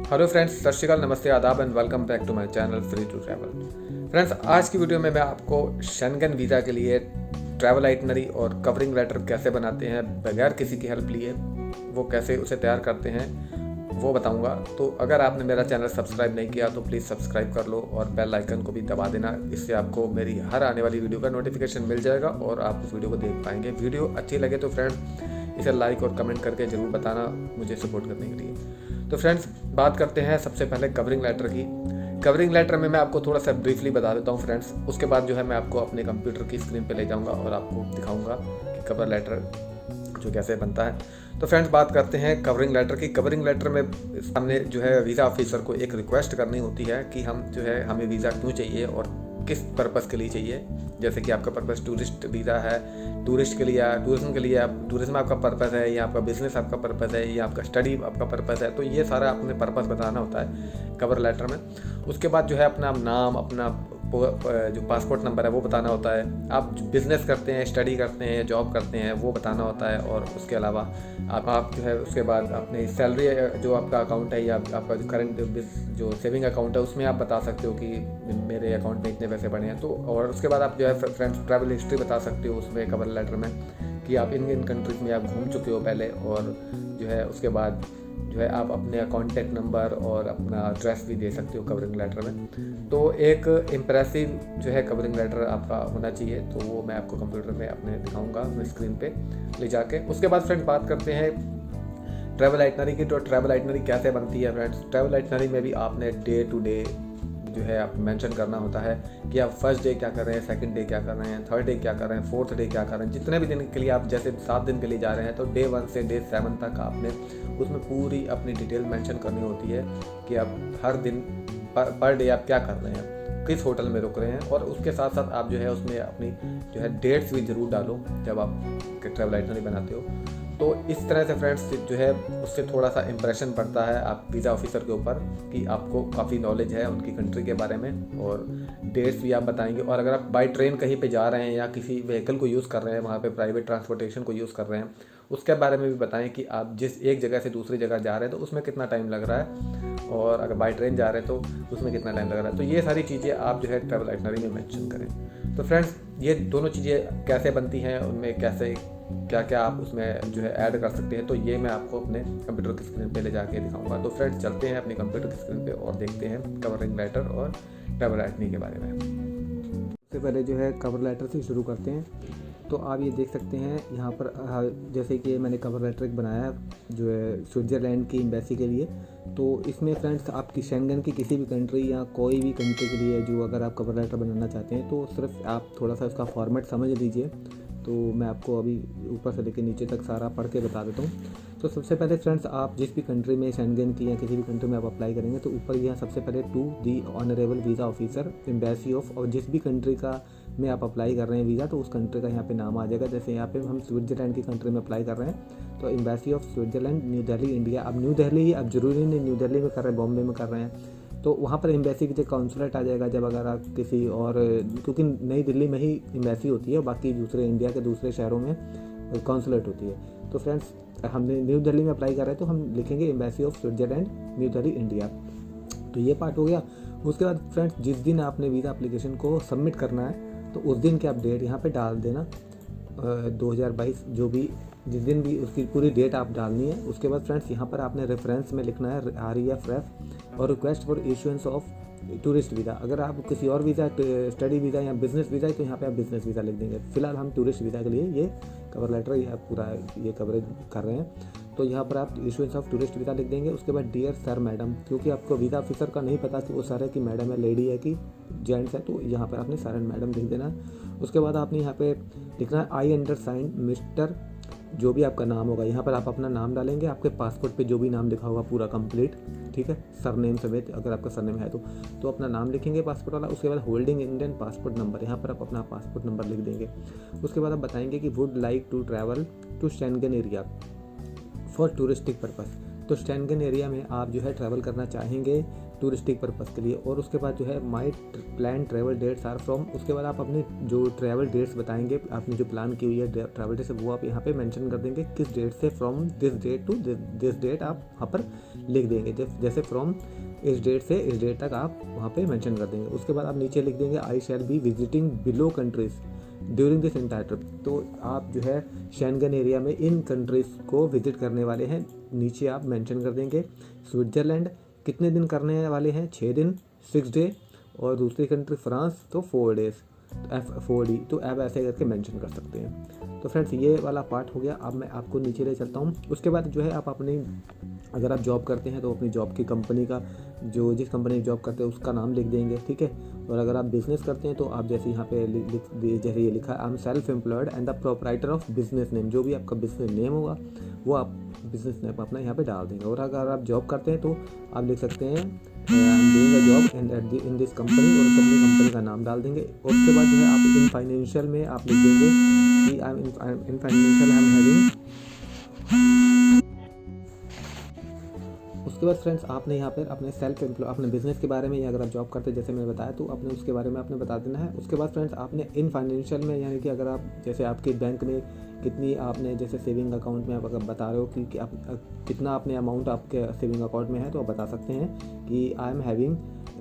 Hello friends, सत श्रीकाल, नमस्ते, आदाब and welcome back to my channel free to travel. Friends, आज की वीडियो में मैं आपको शेंगन वीज़ा के लिए ट्रैवल आइटनरी और कवरिंग लेटर कैसे बनाते हैं बगैर किसी की हेल्प लिए, वो कैसे उसे तैयार करते हैं वो बताऊंगा। तो अगर आपने मेरा चैनल सब्सक्राइब नहीं किया तो प्लीज़ सब्सक्राइब कर लो और बेल आइकन को भी दबा देना। इससे आपको मेरी हर आने वाली वीडियो का नोटिफिकेशन मिल जाएगा और आप उस वीडियो को देख पाएंगे। वीडियो अच्छी लगे तो फ्रेंड्स इसे लाइक और कमेंट करके ज़रूर बताना मुझे सपोर्ट करने के लिए। तो फ्रेंड्स, बात करते हैं सबसे पहले कवरिंग लेटर की। कवरिंग लेटर में मैं आपको थोड़ा सा ब्रीफली बता देता हूँ फ्रेंड्स। उसके बाद जो है मैं आपको अपने कंप्यूटर की स्क्रीन पे ले जाऊँगा और आपको दिखाऊँगा कि कवर लेटर जो कैसे बनता है। तो फ्रेंड्स, बात करते हैं कवरिंग लेटर की। कवरिंग लेटर में हमने जो है वीज़ा ऑफिसर को एक रिक्वेस्ट करनी होती है कि हम जो है हमें वीज़ा क्यों चाहिए और किस पर्पज़ के लिए चाहिए। जैसे कि आपका पर्पज़ टूरिस्ट वीज़ा है, टूरिस्ट के लिए, टूरिज्म के लिए, टूरिज्म आपका पर्पज़ है, या आपका बिजनेस आपका पर्पज़ है, या आपका स्टडी आपका पर्पज़ है। तो ये सारा अपने पर्पज़ बताना होता है कवर लेटर में। उसके बाद जो है अपना नाम, अपना जो पासपोर्ट नंबर है वो बताना होता है। आप बिज़नेस करते हैं, स्टडी करते हैं, जॉब करते हैं, वो बताना होता है। और उसके अलावा आप जो है उसके बाद अपनी सैलरी जो आपका अकाउंट है या आपका जो करंट जो सेविंग अकाउंट है उसमें आप बता सकते हो कि मेरे अकाउंट में इतने पैसे बने हैं। तो और उसके बाद आप जो है फ्रेंड्स ट्रैवल हिस्ट्री बता सकते हो उसमें कवर लेटर में कि आप इन कंट्रीज़ में आप घूम चुके हो पहले। और जो है उसके बाद जो है आप अपने कॉन्टैक्ट नंबर और अपना एड्रेस भी दे सकते हो कवरिंग लेटर में। तो एक इम्प्रेसिव जो है कवरिंग लेटर आपका होना चाहिए। तो वो मैं आपको कंप्यूटर में अपने दिखाऊंगा अपने स्क्रीन पे ले जाके। उसके बाद फ्रेंड्स बात करते हैं ट्रैवल आइटनरी की। तो ट्रैवल आइटनरी कैसे बनती है फ्रेंड्स? ट्रैवल आइटनरी में भी आपने डे टू डे जो है आप मेंशन करना होता है कि आप फर्स्ट डे क्या कर रहे हैं, सेकंड डे क्या कर रहे हैं, थर्ड डे क्या कर रहे हैं, फोर्थ डे क्या कर रहे हैं। जितने भी दिन के लिए आप, जैसे 7 दिन के लिए जा रहे हैं तो डे 1 से डे 7 तक आपने उसमें पूरी अपनी डिटेल मेंशन करनी होती है कि आप हर दिन पर डे आप क्या कर रहे हैं, किस होटल में रुक रहे हैं। और उसके साथ साथ आप जो है उसमें अपनी जो है डेट्स भी ज़रूर डालो जब आप ट्रैवल आइटनरी बनाते हो। तो इस तरह से फ्रेंड्स जो है उससे थोड़ा सा इम्प्रेशन पड़ता है आप वीज़ा ऑफिसर के ऊपर कि आपको काफ़ी नॉलेज है उनकी कंट्री के बारे में। और डेट्स भी आप बताएंगे। और अगर आप बाई ट्रेन कहीं पे जा रहे हैं या किसी व्हीकल को यूज़ कर रहे हैं, वहाँ पे प्राइवेट ट्रांसपोर्टेशन को यूज़ कर रहे हैं, उसके बारे में भी बताएं कि आप जिस एक जगह से दूसरी जगह जा रहे हैं तो उसमें कितना टाइम लग रहा है, और अगर बाई ट्रेन जा रहे हैं तो उसमें कितना टाइम लग रहा है। तो ये सारी चीज़ें आप जो है ट्रैवल आइटनरी में मेंशन करें। तो फ्रेंड्स, ये दोनों चीज़ें कैसे बनती हैं, उनमें कैसे क्या क्या आप उसमें जो है ऐड कर सकते हैं, तो ये मैं आपको अपने कंप्यूटर की स्क्रीन पे ले जाके दिखाऊंगा। तो फ्रेंड्स, चलते हैं अपने कंप्यूटर की स्क्रीन पे और देखते हैं कवरिंग लेटर और ट्रैवल आइटनरी के बारे में। सबसे पहले जो है कवर लेटर से शुरू करते हैं। तो आप ये देख सकते हैं यहाँ पर जैसे कि मैंने कवर लेटर एक बनाया है जो है स्विट्ज़रलैंड की एम्बेसी के लिए। तो इसमें फ्रेंड्स आपकी शेंगन की किसी भी कंट्री या कोई भी कंट्री के लिए जो अगर आप कवर लेटर बनाना चाहते हैं तो सिर्फ आप थोड़ा सा उसका फॉर्मेट समझ लीजिए। तो मैं आपको अभी ऊपर से लेकर नीचे तक सारा पढ़ के बता देता हूँ। तो सबसे पहले फ्रेंड्स, आप जिस भी कंट्री में शेंगन की या किसी भी कंट्री में आप अप्लाई करेंगे तो ऊपर यहाँ सबसे पहले to the honourable visa officer embassy of, और जिस भी कंट्री का में आप अप्लाई कर रहे हैं वीज़ा तो उस कंट्री का यहाँ पे नाम आ जाएगा। जैसे यहाँ पे हम स्विट्ज़रलैंड की कंट्री में अप्लाई कर रहे हैं तो embassy of Switzerland, new Delhi, India. अब न्यू दिल्ली, अब जरूरी नहीं न्यू दिल्ली में कर रहे हैं, बॉम्बे में कर रहे हैं तो वहाँ पर एम्बेसी की जो काउंसलेट आ जाएगा। जब अगर आप किसी और, क्योंकि नई दिल्ली में ही एम्बेसी होती है, बाकी दूसरे इंडिया के दूसरे शहरों में काउंसलेट होती है। तो फ्रेंड्स, हमने न्यू दिल्ली में अप्लाई कर रहे हैं तो हम लिखेंगे embassy of Switzerland, new Delhi, India. तो ये पार्ट हो गया। उसके बाद फ्रेंड्स, जिस दिन आपने वीज़ा एप्लीकेशन को सबमिट करना है तो उस दिन की आप डेट यहाँ पे डाल देना, 2022 जो भी जिस दिन भी उसकी पूरी डेट आप डालनी है। उसके बाद फ्रेंड्स, यहाँ पर आपने रेफरेंस में लिखना है REF और request for issuance of tourist visa. अगर आप किसी और वीज़ा, स्टडी वीज़ा या बिज़नेस वीज़ा है तो यहाँ पे आप बिज़नेस वीज़ा लिख देंगे। फिलहाल हम टूरिस्ट वीज़ा के लिए ये कवर लेटर या पूरा ये कवरेज कर रहे हैं। तो यहाँ पर आप इशुएंस ऑफ टूरिस्ट वीज़ा लिख देंगे। उसके बाद डियर सर मैडम, क्योंकि आपको वीज़ा ऑफिसर का नहीं पता कि वो सर है कि मैडम है, लेडी है कि जेंट्स है, तो यहाँ पर आपने सर एंड मैडम लिख देना है। उसके बाद आपने यहाँ पे लिखना है आई अंडरसाइन मिस्टर, जो भी आपका नाम होगा यहाँ पर आप अपना नाम डालेंगे। आपके पासपोर्ट पे जो भी नाम लिखा होगा पूरा कंप्लीट, ठीक है, सरनेम समेत, अगर आपका सरनेम है तो अपना नाम लिखेंगे पासपोर्ट वाला। उसके बाद होल्डिंग इंडियन पासपोर्ट नंबर, यहाँ पर आप अपना पासपोर्ट नंबर लिख देंगे। उसके बाद आप बताएंगे कि would like to travel to Schengen area for touristic purpose. तो शेंगन एरिया में आप जो है ट्रैवल करना चाहेंगे टूरिस्टिक पर्पज़ के लिए। और उसके बाद जो है my plan travel dates are from, उसके बाद आप अपने जो ट्रैवल डेट्स बताएंगे, आपने जो प्लान की हुई है ट्रैवल डेट्स, वो आप यहाँ पे मेंशन कर देंगे किस डेट से, from this date to this date आप वहाँ पर लिख देंगे। जैसे फ्रॉम इस डेट से इस डेट तक आप वहाँ पे मेंशन कर देंगे। उसके बाद आप नीचे लिख देंगे I shall be visiting below countries during this entire trip. तो आप जो है शेंगन एरिया में इन कंट्रीज़ को विजिट करने वाले हैं, नीचे आप मेंशन कर देंगे। स्विट्ज़रलैंड कितने दिन करने वाले हैं, 6 दिन 6 डे, और दूसरी कंट्री फ्रांस तो 4 डेज़ F4D। तो आप ऐसे करके मेंशन कर सकते हैं। तो फ्रेंड्स ये वाला पार्ट हो गया। अब मैं आपको नीचे ले चलता हूँ। उसके बाद जो है आप अपनी, अगर आप जॉब करते हैं तो अपनी जॉब की कंपनी का, जो जिस कंपनी में जॉब करते हैं उसका नाम लिख देंगे, ठीक है। और अगर आप बिज़नेस करते हैं तो आप जैसे यहाँ पे जैसे ये लिखा है I am self employed and the proprietor of business name, जो भी आपका बिजनेस नेम होगा वो आप बिजनेस नेम अपना यहाँ पे डाल देंगे। और अगर आप जॉब करते हैं तो आप लिख सकते हैं I am doing a job in this company, और अपनी कंपनी का नाम डाल देंगे। और उसके बाद जो है आप इन फाइनेंशियल में आप लिख देंगे कि I M in financial I am having. उसके बाद फ्रेंड्स आपने यहाँ पर अपने सेल्फ एम्प्लॉय, अपने बिजनेस के बारे में, या अगर आप जॉब करते हैं जैसे मैंने बताया तो अपने उसके बारे में आपने बता देना है। उसके बाद फ्रेंड्स आपने इन फाइनेंशियल में, यानी कि अगर आप जैसे आपके बैंक में कितनी आपने जैसे सेविंग अकाउंट में आप अगर बता रहे हो कि आप कितना आपने अमाउंट आपके सेविंग अकाउंट में है, तो आप बता सकते हैं कि I am having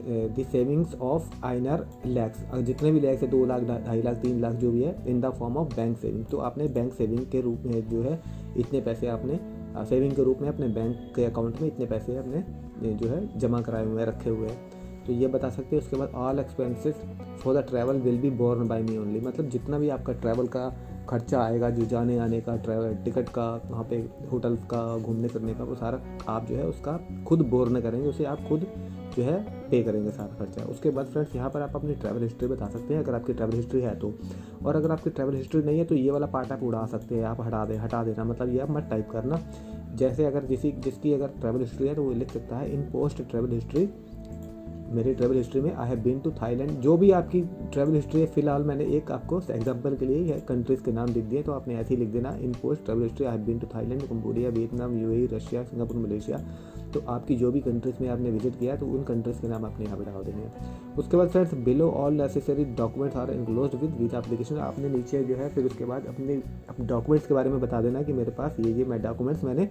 the savings of आइनर लैक्स, जितने भी लैक्स है 2 लाख 2.5 लाख 3 लाख जो भी है, in the form of bank saving. तो आपने बैंक सेविंग के रूप में जो है इतने पैसे आपने सेविंग के रूप में अपने बैंक के अकाउंट में इतने पैसे अपने जो है जमा कराए हुए हैं, रखे हुए हैं, तो ये बता सकते हैं। उसके बाद all expenses for the travel will be borne by me only, मतलब जितना भी आपका ट्रैवल का खर्चा आएगा, जो जाने आने का, ट्रैवल टिकट का, वहाँ पे होटल का, घूमने फिरने का, वो सारा आप जो है उसका खुद बोर्न करेंगे, उसे आप खुद जो है पे करेंगे सारा खर्चा। उसके बाद फ्रेंड्स यहाँ पर आप अपनी ट्रैवल हिस्ट्री बता सकते हैं अगर आपकी ट्रैवल हिस्ट्री है तो। और अगर आपकी ट्रैवल हिस्ट्री नहीं है तो ये वाला पार्ट आप उड़ा सकते हैं, आप हटा देना, मतलब ये आप मत टाइप करना। जैसे अगर जिसकी अगर ट्रैवल हिस्ट्री है तो वो लिख सकता है इन पोस्ट ट्रैवल हिस्ट्री, मेरी ट्रैवल हिस्ट्री में I have been to Thailand. जो भी आपकी ट्रैवल हिस्ट्री है, फिलहाल मैंने एक आपको एग्जांपल के लिए कंट्रीज़ के नाम लिख दिए, तो आपने ऐसे ही लिख देना in post travel history I have been to Thailand, Cambodia, Vietnam, UAE, Russia, Singapore, Malaysia. तो आपकी जो भी कंट्रीज़ में आपने विजिट किया तो उन कंट्रीज़ के नाम आपने यहाँ पर डाल देने हैं। उसके बाद friends below all necessary documents are enclosed with visa application, आपने नीचे जो है फिर उसके बाद अपने डॉक्यूमेंट्स के बारे में बता देना कि मेरे पास ये मैं डॉक्यूमेंट्स मैंने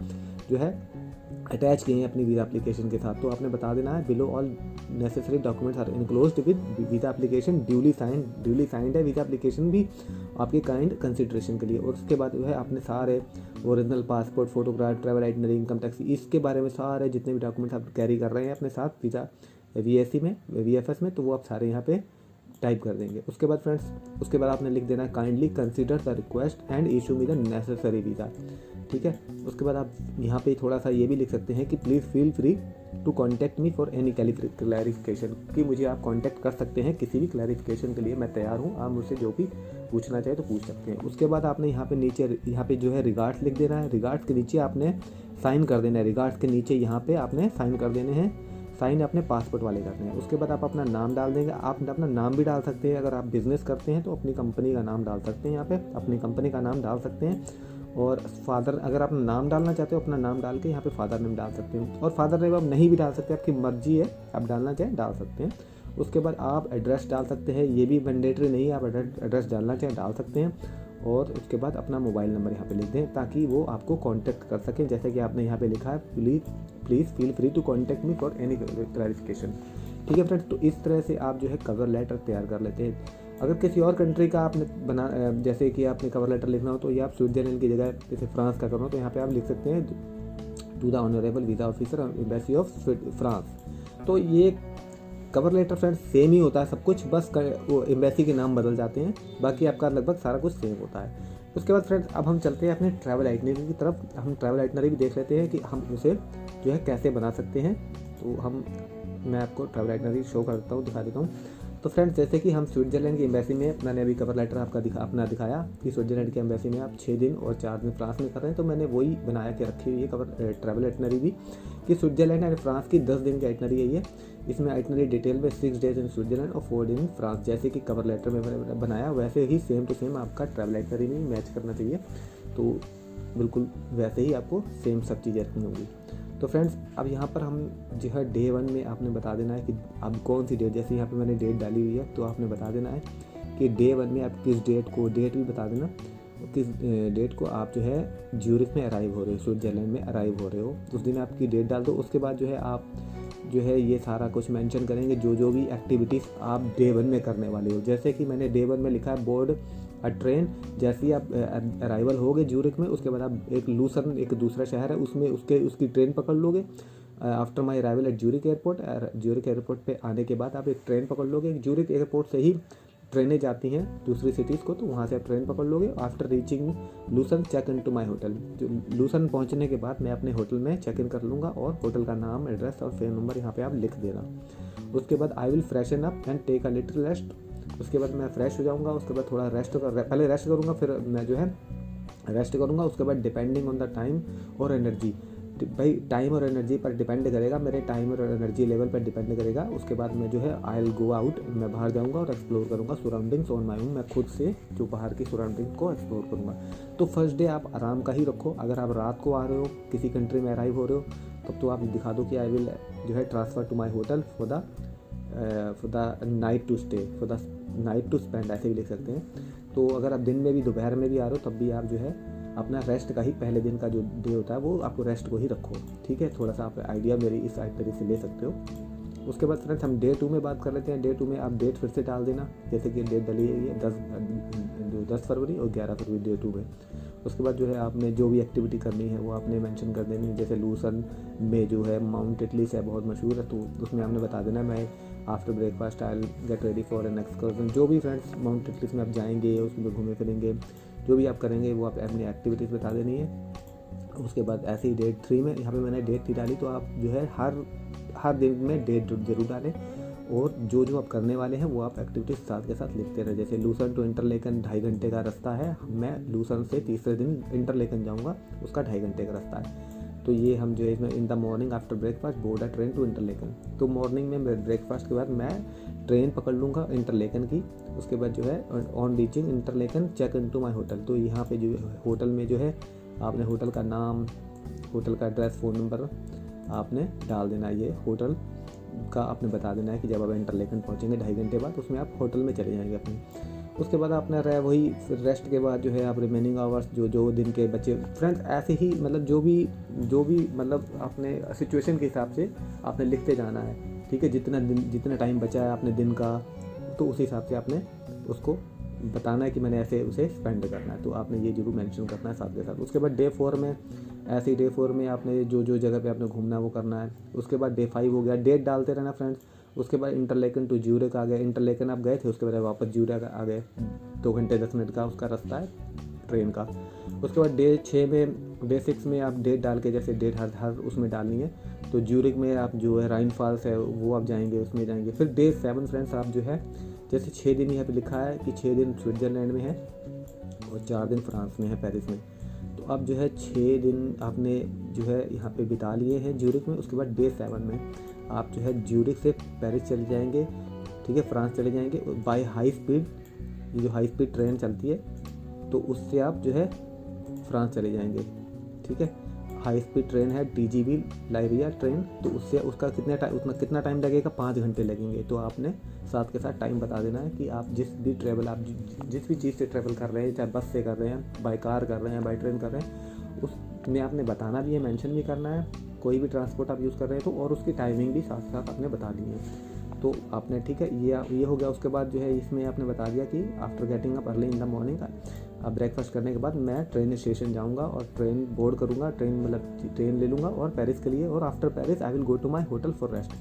जो है अटैच किए हैं अपनी वीज़ा एप्लीकेशन के साथ। तो आपने बता देना है below all necessary documents are enclosed with visa application duly signed है वीज़ा एप्लीकेशन भी आपके काइंड कंसिडरेशन के लिए। और उसके बाद जो है आपने सारे original passport, photograph, travel itinerary, income tax, इसके बारे में सारे जितने भी डॉक्यूमेंट्स आप कैरी कर रहे हैं अपने साथ वीज़ा VSC में, VFS में, तो वो आप सारे यहाँ पे टाइप कर देंगे। उसके बाद फ्रेंड्स उसके बाद आपने लिख देना kindly consider the request and issue me the necessary visa, ठीक है। उसके बाद आप यहाँ पे थोड़ा सा ये भी लिख सकते हैं कि please feel free to contact me for any clarification, कि मुझे आप कॉन्टैक्ट कर सकते हैं किसी भी क्लैरिफिकेशन के लिए, मैं तैयार हूँ, आप मुझसे जो भी पूछना चाहे तो पूछ सकते हैं। उसके बाद आपने यहाँ पे नीचे यहाँ पे जो है रिगार्ड्स लिख देना है, रिगार्ड्स के नीचे आपने साइन कर देना है, रिगार्ड्स के नीचे यहाँ पे आपने साइन कर देने हैं, साइन अपने पासपोर्ट वाले करने हैं। उसके बाद आप अपना नाम डाल देंगे, आप अपना नाम भी डाल सकते हैं, अगर आप बिज़नेस करते हैं तो अपनी कंपनी का नाम डाल सकते हैं, यहाँ पे अपनी कंपनी का नाम डाल सकते हैं। और फादर, अगर आप नाम डालना चाहते हो अपना नाम डाल के यहाँ पे फादर नेम डाल सकते हो, और फादर नेम आप नहीं भी डाल सकते, आपकी मर्जी है, आप डालना चाहें डाल सकते हैं। उसके बाद आप एड्रेस डाल सकते हैं, ये भी मैंडेटरी नहीं है, आप एड्रेस डालना चाहें डाल सकते हैं। और उसके बाद अपना मोबाइल नंबर यहाँ पे लिख दें ताकि वो आपको कांटेक्ट कर सकें, जैसे कि आपने यहाँ पे लिखा है please feel free to contact me for any clarification, ठीक है फ्रेंड्स। तो इस तरह से आप जो है कवर लेटर तैयार कर लेते हैं। अगर किसी और कंट्री का आपने जैसे कि आपने कवर लेटर लिखना हो तो ये आप स्विट्जरलैंड की जगह जैसे फ्रांस का करना हो तो यहाँ पे आप लिख सकते हैं to the honourable visa officer embassy of France. तो ये कवर लेटर फ्रेंड्स सेम ही होता है सब कुछ, बस वो एम्बेसी के नाम बदल जाते हैं, बाकी आपका लगभग सारा कुछ सेम होता है। उसके बाद फ्रेंड्स अब हम चलते हैं अपने ट्रैवल आइटनरी की तरफ। हम ट्रैवल आइटनरी भी देख लेते हैं कि हम उसे जो है कैसे बना सकते हैं। तो मैं आपको ट्रैवल आइटनरी शो करता हूँ, दिखा देता हूँ। तो फ्रेंड्स जैसे कि हम स्विट्जरलैंड की एम्बेसी में, मैंने अभी कवर लेटर अपना दिखाया कि स्विट्जरलैंड की एम्बेसी में आप 6 दिन और 4 दिन फ्रांस में कर रहे हैं, तो मैंने वही बना के रखी हुई है कवर ट्रैवल आइटनरी भी कि स्विट्जरलैंड एंड फ्रांस की 10 दिन की आइटनरी है ये। इसमें आइटनरी डिटेल में 6 डेज इन स्विट्जरलैंड और 4 दिन इन फ्रांस, जैसे कि कवर लेटर में मैंने बनाया वैसे ही सेम टू सेम आपका ट्रैवल आइटनरी में मैच करना चाहिए। तो बिल्कुल वैसे ही आपको सेम सब चीज़ें रखनी होंगी। तो फ्रेंड्स अब यहाँ पर हम जो है डे 1 में आपने बता देना है कि अब कौन सी डेट, जैसे यहाँ पे मैंने डेट डाली हुई है तो आपने बता देना है कि डे 1 में आप किस डेट को, डेट भी बता देना किस डेट को आप जो है ज्यूरिख में अराइव हो रहे हो, स्विट्ज़रलैंड में अराइव हो रहे हो, उस दिन आपकी डेट डाल दो। उसके बाद जो है आप जो है ये सारा कुछ मेंशन करेंगे जो भी एक्टिविटीज़ आप डे 1 में करने वाले हो। जैसे कि मैंने डे 1 में लिखा है बोर्ड अ ट्रेन। जैसे ही आप अराइवल हो गए ज्यूरिख में, उसके बाद आप एक लूसर्न, एक दूसरा शहर है, उसमें उसकी ट्रेन पकड़ लोगे। After my arrival at Zurich airport, Zurich airport पे आने के बाद आप एक ट्रेन पकड़ लोगे। ज्यूरिख एयरपोर्ट से ही ट्रेनें जाती हैं दूसरी सिटीज़ को, तो वहाँ से आप ट्रेन पकड़ लोगे। After reaching Lucerne check in to my hotel, जो लूसन पहुँचने के बाद मैं अपने होटल में चेक इन कर लूँगा और होटल का नाम, एड्रेस और फ़ोन नंबर यहाँ पे आप लिख देना। उसके बाद I will freshen up and take a little rest. उसके बाद मैं फ्रेश हो जाऊँगा, उसके बाद थोड़ा पहले रेस्ट करूँगा, फिर मैं जो है रेस्ट करूँगा। उसके बाद डिपेंडिंग ऑन द टाइम और एनर्जी, भाई टाइम और एनर्जी पर डिपेंड करेगा, मेरे टाइम और एनर्जी लेवल पर डिपेंड करेगा। उसके बाद मैं जो है आई विल गो आउट, मैं बाहर जाऊंगा और एक्सप्लोर करूंगा सराउंडिंग्स ऑन माई ओन, मैं खुद से जो बाहर की सराउंडिंग को एक्सप्लोर करूंगा। तो फर्स्ट डे आप आराम का ही रखो। अगर आप रात को आ रहे हो, किसी कंट्री में अराइव हो रहे हो, तब तो आप दिखा दो कि आई विल जो है transfer to my hotel for the night to stay, for the night to spend, ऐसे भी लिख सकते हैं। तो अगर आप दिन में भी, दोपहर में भी आ रहे हो, तब भी आप जो है अपना रेस्ट का ही, पहले दिन का जो डे होता है वो आपको रेस्ट को ही रखो, ठीक है। थोड़ा सा आप आइडिया मेरी इस तरीके से ले सकते हो। उसके बाद फ्रेंड्स हम डे 2 में बात कर लेते हैं। डे 2 में आप डेट फिर से डाल देना, जैसे कि डेट डली है 10 फरवरी और 11 फरवरी डे 2 में। उसके बाद जो है आपने जो भी एक्टिविटी करनी है वो आपने मेंशन कर देनी है। जैसे लूसन में जो है माउंट इटलीस है, बहुत मशहूर है, तो उसमें आपने बता देना मैं after breakfast I will get ready for an excursion. जो भी फ्रेंड्स माउंट इटलीस में आप जाएंगे, उसमें घूमे फिरेंगे, जो भी आप करेंगे वो आप अपनी एक्टिविटीज़ बता देनी है। उसके बाद ऐसे ही डेट 3 में, यहाँ पे मैंने डेट 3 डाली, तो आप जो है हर दिन में डेट जरूर डालें और जो आप करने वाले हैं वो आप एक्टिविटीज़ साथ के साथ लिखते रहे। जैसे लूसन टू इंटरलेकन 2.5 घंटे का रास्ता है, मैं लूसन से तीसरे दिन इंटरलेकन जाऊँगा, उसका 2.5 घंटे का रास्ता है। तो ये हम जो है इसमें in the morning after breakfast board a train to Interlaken, तो मॉर्निंग में ब्रेकफास्ट के बाद मैं ट्रेन पकड़ लूँगा इंटरलेकन की। उसके बाद जो है on reaching Interlaken check in to my hotel, तो यहाँ पे जो होटल में जो है आपने होटल का नाम, होटल का एड्रेस, फ़ोन नंबर आपने डाल देना है। ये होटल का आपने बता देना है कि जब आप इंटरलेकन पहुँचेंगे 2.5 घंटे बाद, उसमें आप होटल में चले जाएंगे अपने। उसके बाद आपने वही फिर रेस्ट के बाद जो है आप रिमेनिंग आवर्स जो दिन के बचे फ्रेंड्स, ऐसे ही मतलब जो भी मतलब आपने सिचुएशन के हिसाब से आपने लिखते जाना है, ठीक है। जितना टाइम बचा है आपने दिन का, तो उस हिसाब से आपने उसको बताना है कि मैंने ऐसे उसे स्पेंड करना है, तो आपने ये जरूर मेंशन करना है साथ के साथ। उसके बाद डे 4 में ऐसे ही डे 4 में आपने जो जगह पे आपने घूमना है वो करना है। उसके बाद डे 5 हो गया, डेट डालते रहना फ्रेंड्स। उसके बाद इंटरलेकन टू ज्यूरिख आ गए, इंटरलेकन आप गए थे, उसके बाद वापस ज्यूरिख आ गए, 2 घंटे 10 मिनट का उसका रास्ता है ट्रेन का। उसके बाद डे 6 में आप डेट डाल के, जैसे डेट हर उसमें डालनी है, तो ज्यूरिख में आप जो है राइन फॉल्स है वो आप जाएंगे, उसमें जाएंगे। फिर डे 7 फ्रेंड्स आप जो है जैसे 6 दिन यहाँ पे लिखा है कि 6 दिन स्विट्ज़रलैंड में है और 4 दिन फ्रांस में है, पेरिस में। तो अब जो है 6 दिन आपने जो है यहाँ पे बिता लिए हैं ज्यूरिख में। उसके बाद डे 7 में आप जो है ज्यूरिख से पेरिस चले जाएंगे, ठीक है, फ्रांस चले जाएंगे बाय हाई स्पीड। ये जो हाई स्पीड ट्रेन चलती है तो उससे आप जो है फ्रांस चले जाएंगे, ठीक है। हाई स्पीड ट्रेन है TGV लाइरिया ट्रेन, तो उससे उसका कितना टाइम लगेगा, 5 घंटे लगेंगे। तो आपने साथ के साथ टाइम बता देना है कि आप जिस भी चीज़ से ट्रैवल कर रहे हैं, चाहे बस से कर रहे हैं, बाय कार कर रहे हैं, बाय ट्रेन कर रहे हैं, उसमें आपने बताना भी है, मेंशन भी करना है कोई भी ट्रांसपोर्ट आप यूज़ कर रहे हैं तो, और उसकी टाइमिंग भी साथ साथ आपने बता दी है। तो आपने ठीक है ये हो गया। उसके बाद जो है इसमें आपने बता दिया कि after getting up early in the morning, अब ब्रेकफास्ट करने के बाद मैं ट्रेन स्टेशन जाऊंगा और ट्रेन बोर्ड करूंगा, ट्रेन ले लूँगा और पेरिस के लिए, और after Paris I will go to my hotel for rest.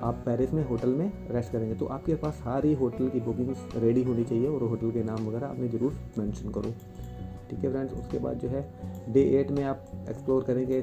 आप पेरिस में होटल में रेस्ट करेंगे, तो आपके पास सारी होटल की बुकिंग्स रेडी होनी चाहिए और होटल के नाम वगैरह आपने ज़रूर मेंशन करो, ठीक है फ्रेंड्स। उसके बाद जो है डे 8 में आप एक्सप्लोर करेंगे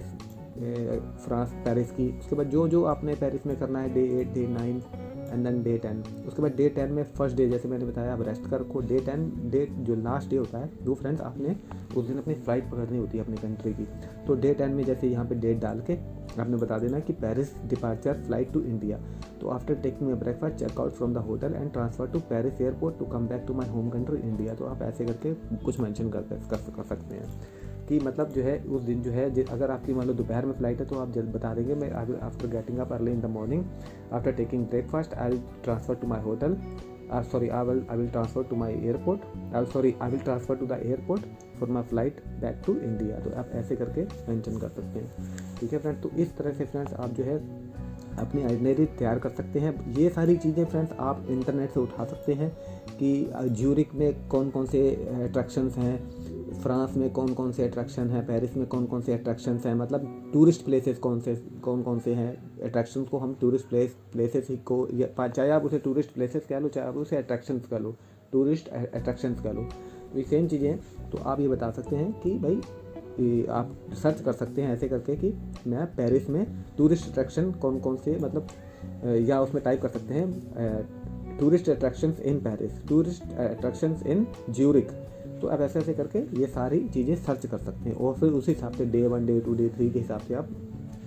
फ्रांस, पेरिस की। उसके बाद जो आपने पेरिस में करना है day 8, day 9 and then day 10। उसके बाद डे 10 में फर्स्ट डे जैसे मैंने बताया आप रेस्ट कर रखो। डे 10 जो लास्ट डे होता है वो फ्रेंड्स आपने उस दिन अपनी फ़्लाइट पकड़नी होती है अपनी कंट्री की। तो डे 10 में जैसे यहाँ पे डेट डाल के आपने बता देना कि Paris departure flight to India. तो after taking a breakfast check out from the hotel and transfer to Paris airport to come back to my home country India. तो आप ऐसे करके कुछ मेंशन कर सकते हैं। कि मतलब जो है उस दिन जो है अगर आपकी मान लो दोपहर में फ़्लाइट है तो आप जल्द बता देंगे, मैं after getting up early in the morning after taking breakfast I will transfer to my hotel, sorry, I will transfer to my airport, I will transfer to the airport for my flight back to India। तो आप ऐसे करके mention कर सकते हैं, ठीक है friends. तो इस तरह से फ्रेंड्स आप जो है अपनी आइटनरी तैयार कर सकते हैं। ये सारी चीज़ें फ्रेंड्स आप इंटरनेट से उठा सकते हैं कि ज्यूरिक में कौन कौन से अट्रैक्शंस हैं, फ्रांस में कौन कौन से अट्रैक्शन हैं, पेरिस में कौन कौन से अट्रैक्शंस हैं, मतलब टूरिस्ट प्लेसेस कौन कौन से हैं। अट्रैक्शंस को हम टूरिस्ट प्लेसेस ही को, चाहे आप उसे टूरिस्ट प्लेसेस कह लो, चाहे आप उसे अट्रैक्शंस कह लो, टूरिस्ट अट्रैक्शंस कह लो, ये सेम चीज़ें हैं। तो आप ये बता सकते हैं कि भाई आप सर्च कर सकते हैं ऐसे करके कि मैं पेरिस में टूरिस्ट अट्रैक्शन कौन कौन से, मतलब या उसमें टाइप कर सकते हैं tourist attractions in Paris, tourist attractions in Zurich. तो आप ऐसे ऐसे करके ये सारी चीज़ें सर्च कर सकते हैं और फिर उसी हिसाब से डे 1, डे 2, डे 3 के हिसाब से आप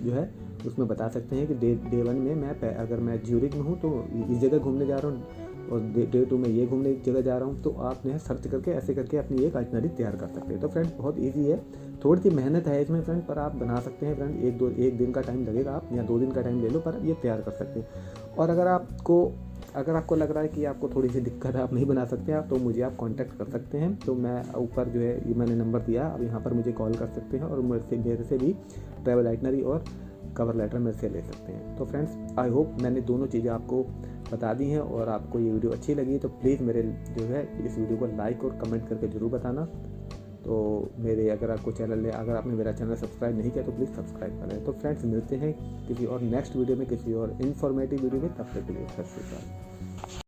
जो है उसमें बता सकते हैं कि डे 1 में अगर मैं ज्यूरिक में हूँ तो इस जगह घूमने जा रहा हूँ, और डे 2 में ये घूमने जगह जा रहा हूँ। तो आप जो है सर्च करके ऐसे करके अपनी एक आइटनरी तैयार कर सकते हैं। तो फ्रेंड्स बहुत ईजी है, थोड़ी सी मेहनत है इसमें फ्रेंड, पर आप बना सकते हैं फ्रेंड। एक दिन का टाइम लगेगा, आप या 2 दिन का टाइम ले लो, पर ये तैयार कर सकते हैं। और अगर आपको लग रहा है कि आपको थोड़ी सी दिक्कत है, आप नहीं बना सकते आप, तो मुझे आप कांटेक्ट कर सकते हैं। तो मैं ऊपर जो है ये मैंने नंबर दिया, अब यहाँ पर मुझे कॉल कर सकते हैं और मेरे से भी ट्रैवल आइटनरी और कवर लेटर मेरे से ले सकते हैं। तो फ्रेंड्स आई होप मैंने दोनों चीज़ें आपको बता दी हैं और आपको ये वीडियो अच्छी लगी तो प्लीज़ मेरे जो है इस वीडियो को लाइक और कमेंट करके ज़रूर बताना। तो अगर आपने मेरा चैनल सब्सक्राइब नहीं किया तो प्लीज़ सब्सक्राइब करें। तो फ्रेंड्स मिलते हैं किसी और नेक्स्ट वीडियो में, किसी और इन्फॉर्मेटिव वीडियो में, तब तक के लिए सत श्री अकाल।